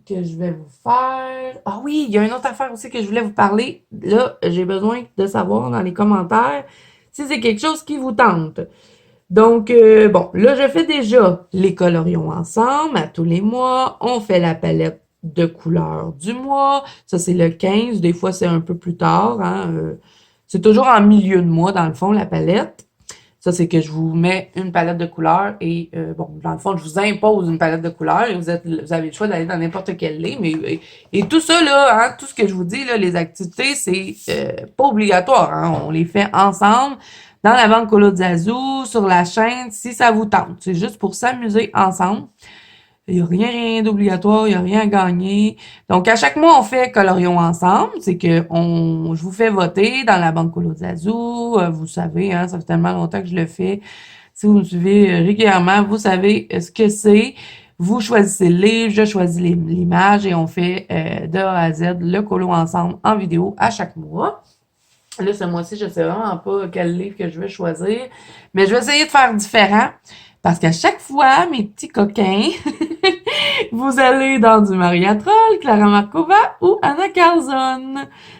Que je vais vous faire. Ah oui, il y a une autre affaire aussi que je voulais vous parler. Là, j'ai besoin de savoir dans les commentaires si c'est quelque chose qui vous tente. Donc, bon, là, je fais déjà les colorions ensemble à tous les mois. On fait la palette de couleurs du mois. Ça, c'est le 15. Des fois, c'est un peu plus tard. Hein. C'est toujours en milieu de mois, dans le fond, la palette. Ça, c'est que je vous mets une palette de couleurs et, bon, dans le fond, je vous impose une palette de couleurs et vous avez le choix d'aller dans n'importe quelle ligne. Et tout ça, là, hein, tout ce que je vous dis, là, les activités, c'est pas obligatoire. Hein, on les fait ensemble dans la banque Colo Zazu, sur la chaîne, si ça vous tente. C'est juste pour s'amuser ensemble. Il n'y a rien d'obligatoire, il n'y a rien à gagner. Donc, à chaque mois, on fait colorion ensemble. C'est que je vous fais voter dans la banque Colo Zazu. Vous savez, hein, ça fait tellement longtemps que je le fais. Si vous me suivez régulièrement, vous savez ce que c'est. Vous choisissez le livre, je choisis l'image et on fait de A à Z le colo ensemble en vidéo à chaque mois. Là, ce mois-ci, je sais vraiment pas quel livre que je vais choisir, mais je vais essayer de faire différent parce qu'à chaque fois, mes petits coquins, vous allez dans du Maria Troll, Clara Markova ou Anna Carlson.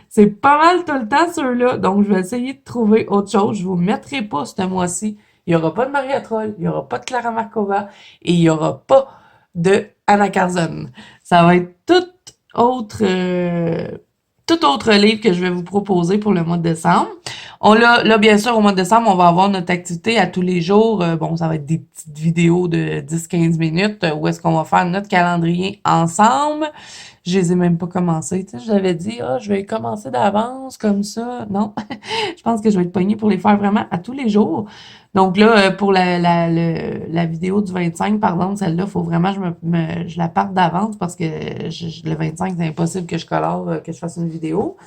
C'est pas mal tout le temps ceux-là, donc je vais essayer de trouver autre chose. Je vous mettrai pas ce mois-ci. Il y aura pas de Maria Troll, il y aura pas de Clara Markova et il y aura pas de Anna Carlson. Ça va être tout autre livre que je vais vous proposer pour le mois de décembre. Là, bien sûr, au mois de décembre, on va avoir notre activité à tous les jours. Bon, ça va être des petites vidéos de 10-15 minutes où est-ce qu'on va faire notre calendrier ensemble. Je les ai même pas commencés. Tu sais, je l'avais dit, je vais commencer d'avance comme ça. Non, je pense que je vais être pognée pour les faire vraiment à tous les jours. Donc là, pour la vidéo du 25, pardon, celle-là, il faut vraiment que je la parte d'avance parce que le 25, c'est impossible que je colore, que je fasse une vidéo.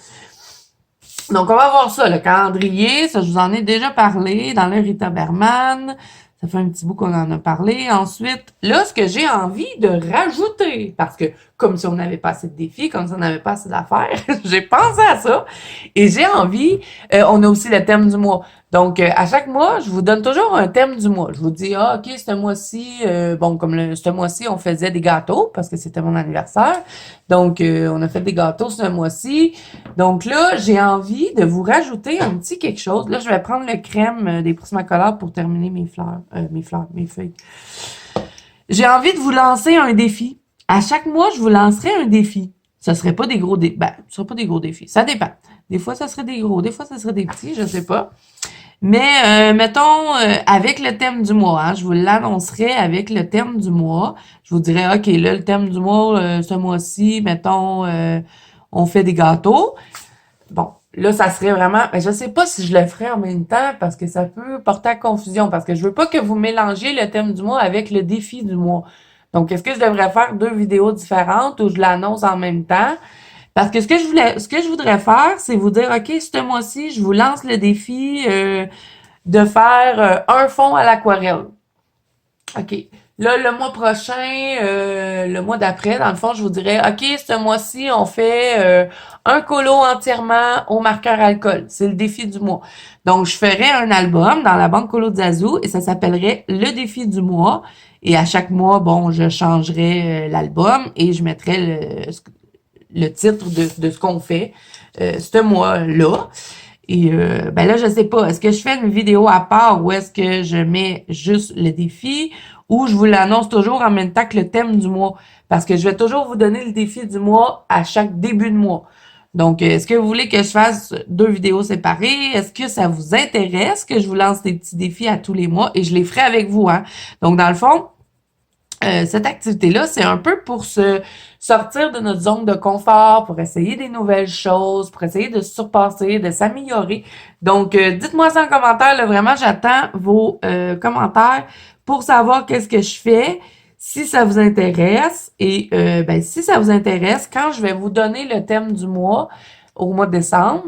Donc, on va voir ça, le calendrier. Ça, je vous en ai déjà parlé dans le Rita Berman. Ça fait un petit bout qu'on en a parlé. Ensuite, là, ce que j'ai envie de rajouter, parce que comme si on n'avait pas assez de défis, comme si on n'avait pas assez d'affaires, j'ai pensé à ça. Et j'ai envie, on a aussi le thème du mois. Donc, à chaque mois, je vous donne toujours un thème du mois. Je vous dis, OK, ce mois-ci, bon, comme ce mois-ci, on faisait des gâteaux, parce que c'était mon anniversaire. Donc, on a fait des gâteaux ce mois-ci. Donc là, j'ai envie de vous rajouter un petit quelque chose. Là, je vais prendre le crème des Prismacolor pour terminer mes feuilles. J'ai envie de vous lancer un défi. À chaque mois, je vous lancerai un défi. Ça serait pas des gros défis. Ben, ce serait pas des gros défis. Ça dépend. Des fois, ça serait des gros. Des fois, ça serait des petits. Je sais pas. Mais, mettons, avec le thème du mois, hein, je vous l'annoncerai avec le thème du mois. Je vous dirai, OK, là, le thème du mois, ce mois-ci, mettons, on fait des gâteaux. Bon, là, ça serait vraiment... Ben, je sais pas si je le ferai en même temps parce que ça peut porter à confusion parce que je veux pas que vous mélangiez le thème du mois avec le défi du mois. Donc, est-ce que je devrais faire 2 vidéos différentes ou je l'annonce en même temps? Parce que ce que je voudrais faire, c'est vous dire, OK, ce mois-ci, je vous lance le défi de faire un fond à l'aquarelle. OK. Là, le mois prochain, le mois d'après, dans le fond, je vous dirais, OK, ce mois-ci, on fait un colo entièrement au marqueur alcool. C'est le défi du mois. Donc, je ferai un album dans la banque Colo de Zazu et ça s'appellerait Le défi du mois. Et à chaque mois, bon, je changerai l'album et je mettrai le titre de ce qu'on fait ce mois-là. Et ben là, je sais pas, est-ce que je fais une vidéo à part ou est-ce que je mets juste le défi ou je vous l'annonce toujours en même temps que le thème du mois? Parce que je vais toujours vous donner le défi du mois à chaque début de mois. Donc, est-ce que vous voulez que je fasse 2 vidéos séparées? Est-ce que ça vous intéresse que je vous lance des petits défis à tous les mois? Et je les ferai avec vous, hein. Donc, dans le fond, cette activité-là, c'est un peu pour se sortir de notre zone de confort, pour essayer des nouvelles choses, pour essayer de se surpasser, de s'améliorer. Donc, dites-moi ça en commentaire. Là, vraiment, j'attends vos commentaires pour savoir qu'est-ce que je fais, si ça vous intéresse. Et ben, si ça vous intéresse, quand je vais vous donner le thème du mois, au mois de décembre,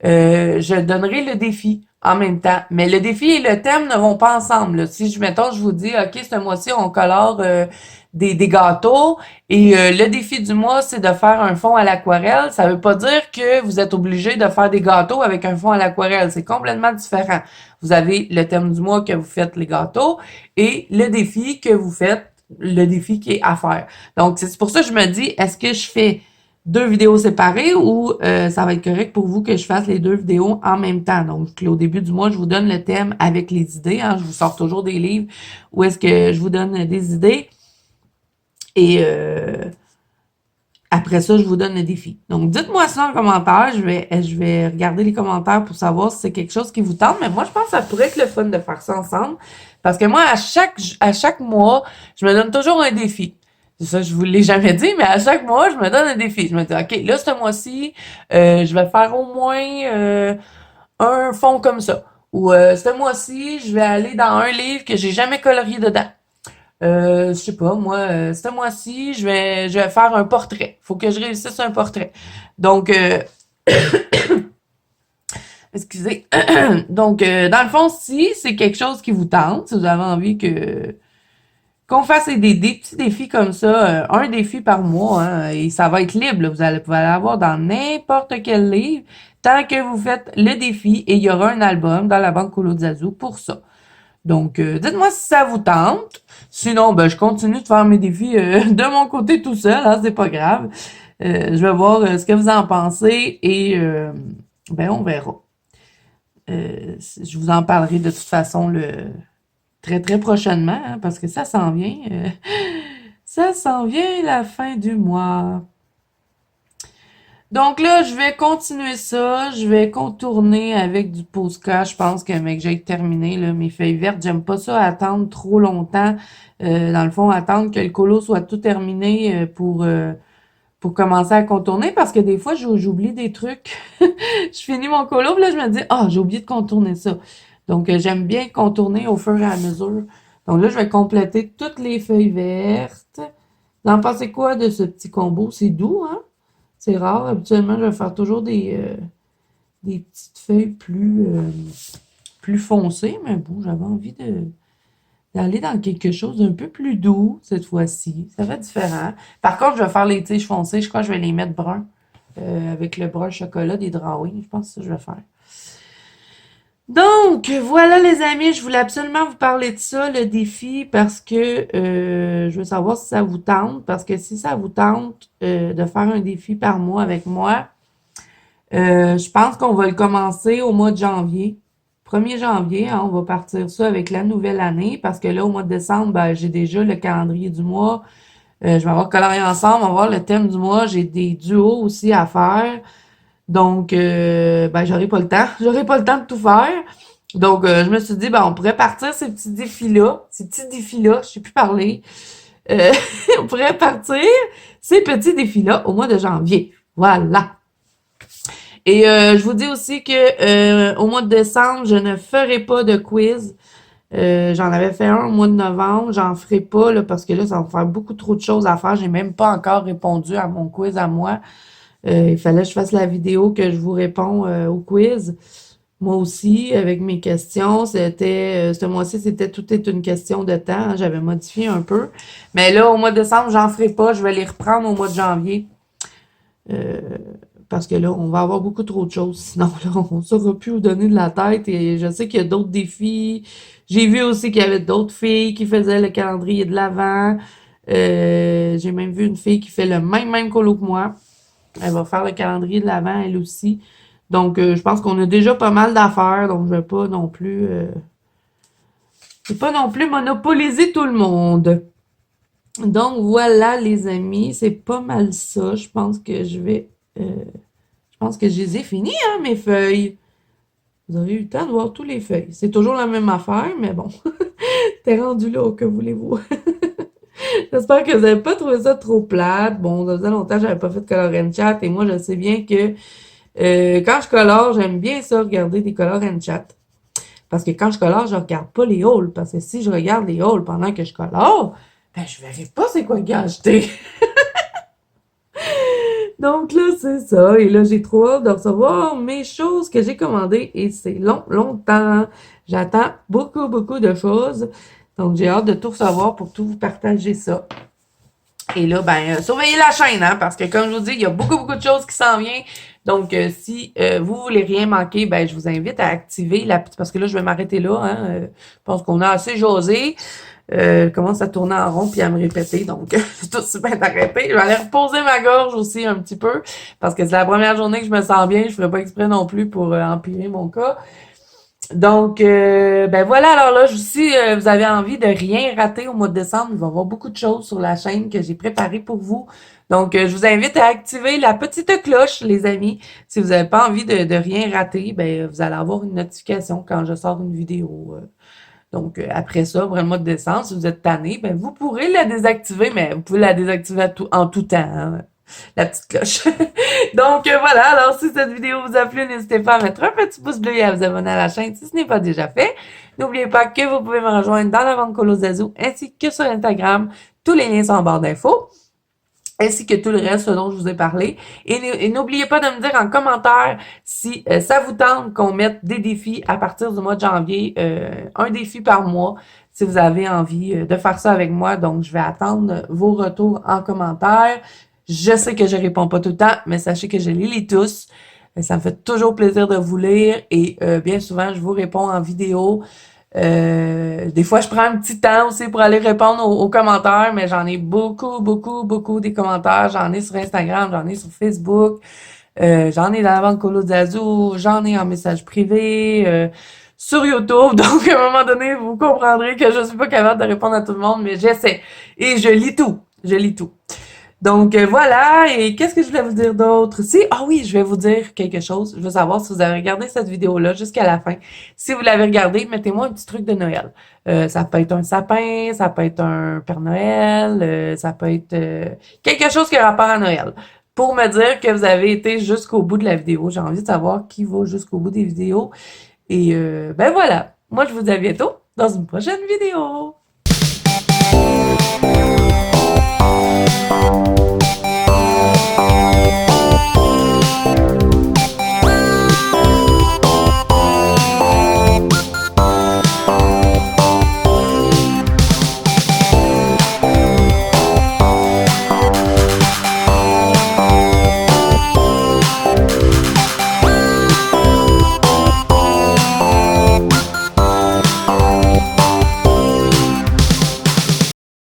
je donnerai le défi en même temps. Mais le défi et le thème ne vont pas ensemble. Là. Si mettons, je vous dis, OK, ce mois-ci, on colore des gâteaux et le défi du mois, c'est de faire un fond à l'aquarelle. Ça veut pas dire que vous êtes obligé de faire des gâteaux avec un fond à l'aquarelle. C'est complètement différent. Vous avez le thème du mois que vous faites les gâteaux et le défi que vous faites, le défi qui est à faire. Donc, c'est pour ça que je me dis, est-ce que je fais 2 vidéos séparées ou ça va être correct pour vous que je fasse les 2 vidéos en même temps. Donc, au début du mois, je vous donne le thème avec les idées. Hein, je vous sors toujours des livres où est-ce que je vous donne des idées. Et après ça, je vous donne le défi. Donc, dites-moi ça en commentaire. Je vais regarder les commentaires pour savoir si c'est quelque chose qui vous tente. Mais moi, je pense que ça pourrait être le fun de faire ça ensemble. Parce que moi, à chaque mois, je me donne toujours un défi. Ça, je vous l'ai jamais dit, mais à chaque mois, je me donne un défi. Je me dis, OK, là, ce mois-ci, je vais faire au moins un fond comme ça. Ou ce mois-ci, je vais aller dans un livre que j'ai jamais colorié dedans. Je sais pas, moi, ce mois-ci, je vais faire un portrait. Faut que je réussisse un portrait. Donc, excusez. Donc, dans le fond, si c'est quelque chose qui vous tente, si vous avez envie qu'on fasse des petits défis comme ça, un défi par mois, hein, et ça va être libre, là, vous allez avoir dans n'importe quel livre, tant que vous faites le défi, et il y aura un album dans la banque Colo Zazu pour ça. Donc, dites-moi si ça vous tente. Sinon, ben, je continue de faire mes défis de mon côté tout seul, hein, c'est pas grave. Je vais voir ce que vous en pensez et ben, on verra. Je vous en parlerai de toute façon très très prochainement, hein, parce que ça s'en vient. Ça s'en vient la fin du mois. Donc là, je vais continuer ça. Je vais contourner avec du Posca. Je pense que mec, j'ai terminé là, mes feuilles vertes. J'aime pas ça attendre trop longtemps. Dans le fond, attendre que le colo soit tout terminé pour commencer à contourner parce que des fois, j'oublie des trucs. Je finis mon colo, puis là, je me dis, ah, j'ai oublié de contourner ça. Donc, j'aime bien contourner au fur et à mesure. Donc là, je vais compléter toutes les feuilles vertes. Vous en pensez quoi de ce petit combo? C'est doux, hein? C'est rare. Habituellement, je vais faire toujours des petites feuilles plus foncées. Mais bon, j'avais envie d'aller dans quelque chose d'un peu plus doux cette fois-ci. Ça va être différent. Par contre, je vais faire les tiges foncées. Je crois que je vais les mettre bruns. Avec le brun chocolat des drawings. Je pense que ça, je vais faire. Donc, voilà les amis, je voulais absolument vous parler de ça, le défi, parce que je veux savoir si ça vous tente, parce que si ça vous tente de faire un défi par mois avec moi, je pense qu'on va le commencer au mois de janvier. 1er janvier, hein, on va partir ça avec la nouvelle année, parce que là, au mois de décembre, ben, j'ai déjà le calendrier du mois. Je vais avoir colorié ensemble, on va voir le thème du mois. J'ai des duos aussi à faire. Donc, ben, j'aurai pas le temps. J'aurai pas le temps de tout faire. Donc, je me suis dit, ben, on pourrait partir ces petits défis-là. Ces petits défis-là, je sais plus parler. Euh, on pourrait partir ces petits défis-là au mois de janvier. Voilà. Et je vous dis aussi que au mois de décembre, je ne ferai pas de quiz. J'en avais fait un au mois de novembre. J'en ferai pas là, parce que là, ça va me faire beaucoup trop de choses à faire. J'ai même pas encore répondu à mon quiz à moi. Il fallait que je fasse la vidéo que je vous réponds au quiz. Moi aussi, avec mes questions, c'était ce mois-ci, c'était tout est une question de temps. J'avais modifié un peu. Mais là, au mois de décembre, j'en ferai pas. Je vais les reprendre au mois de janvier. Parce que là, on va avoir beaucoup trop de choses. Sinon, là, on ne saura plus où donner de la tête. Et je sais qu'il y a d'autres défis. J'ai vu aussi qu'il y avait d'autres filles qui faisaient le calendrier de l'Avent. J'ai même vu une fille qui fait le même colo que moi. Elle va faire le calendrier de l'Avent, elle aussi. Donc, je pense qu'on a déjà pas mal d'affaires. Donc, je vais pas non plus... je vais pas non plus monopoliser tout le monde. Donc, voilà, les amis. C'est pas mal ça. Je pense que je Je pense que je les ai finis, hein, mes feuilles. Vous aurez eu le temps de voir tous les feuilles. C'est toujours la même affaire, mais bon, t'es rendu là, que voulez-vous? J'espère que vous n'avez pas trouvé ça trop plate. Bon, ça faisait longtemps que j'avais pas fait de color and chat et moi, je sais bien que quand je colore, j'aime bien ça, regarder des color and chat. Parce que quand je colore, je regarde pas les hauls. Parce que si je regarde les hauls pendant que je colore, ben, je verrai pas c'est quoi que j'ai acheté. Donc là, c'est ça. Et là, j'ai trop hâte de recevoir mes choses que j'ai commandées. Et c'est long, longtemps. J'attends beaucoup, beaucoup de choses. Donc, j'ai hâte de tout recevoir pour tout vous partager ça. Et là, ben, surveillez la chaîne, hein, parce que comme je vous dis, il y a beaucoup, beaucoup de choses qui s'en viennent. Donc, si vous voulez rien manquer, ben, je vous invite à activer la petite, parce que là, je vais m'arrêter là, hein. Je pense qu'on a assez jasé. Commence à tourner en rond puis à me répéter. Donc, je tout de suite arrêter. Je vais aller reposer ma gorge aussi un petit peu, parce que c'est la première journée que je me sens bien. Je ferai pas exprès non plus pour empirer mon cas. Donc, ben voilà, alors là, si vous avez envie de rien rater au mois de décembre, il va y avoir beaucoup de choses sur la chaîne que j'ai préparées pour vous. Donc, je vous invite à activer la petite cloche, les amis. Si vous n'avez pas envie de rien rater, ben vous allez avoir une notification quand je sors une vidéo. Donc, après ça, pour le mois de décembre, si vous êtes tanné, ben vous pourrez la désactiver, mais vous pouvez la désactiver en tout temps, hein, la petite cloche. Donc, voilà, alors si cette vidéo vous a plu, n'hésitez pas à mettre un petit pouce bleu et à vous abonner à la chaîne si ce n'est pas déjà fait. N'oubliez pas que vous pouvez me rejoindre dans la vente Colozazo ainsi que sur Instagram. Tous les liens sont en barre d'infos ainsi que tout le reste dont je vous ai parlé. Et n'oubliez pas de me dire en commentaire si ça vous tente qu'on mette des défis à partir du mois de janvier, un défi par mois, si vous avez envie de faire ça avec moi. Donc, je vais attendre vos retours en commentaire. Je sais que je réponds pas tout le temps, mais sachez que je les lis tous. Ça me fait toujours plaisir de vous lire et bien souvent, je vous réponds en vidéo. Des fois, je prends un petit temps aussi pour aller répondre aux commentaires, mais j'en ai beaucoup, beaucoup, beaucoup des commentaires. J'en ai sur Instagram, j'en ai sur Facebook, j'en ai dans la vente Colo d'Azou, j'en ai en message privé, sur YouTube. Donc, à un moment donné, vous comprendrez que je suis pas capable de répondre à tout le monde, mais j'essaie. Et je lis tout. Je lis tout. Donc voilà, et qu'est-ce que je voulais vous dire d'autre? Si, ah oui, je vais vous dire quelque chose. Je veux savoir si vous avez regardé cette vidéo-là jusqu'à la fin. Si vous l'avez regardée, mettez-moi un petit truc de Noël. Ça peut être un sapin, ça peut être un Père Noël, ça peut être quelque chose qui a rapport à Noël. Pour me dire que vous avez été jusqu'au bout de la vidéo. J'ai envie de savoir qui va jusqu'au bout des vidéos. Et ben voilà. Moi, je vous dis à bientôt dans une prochaine vidéo.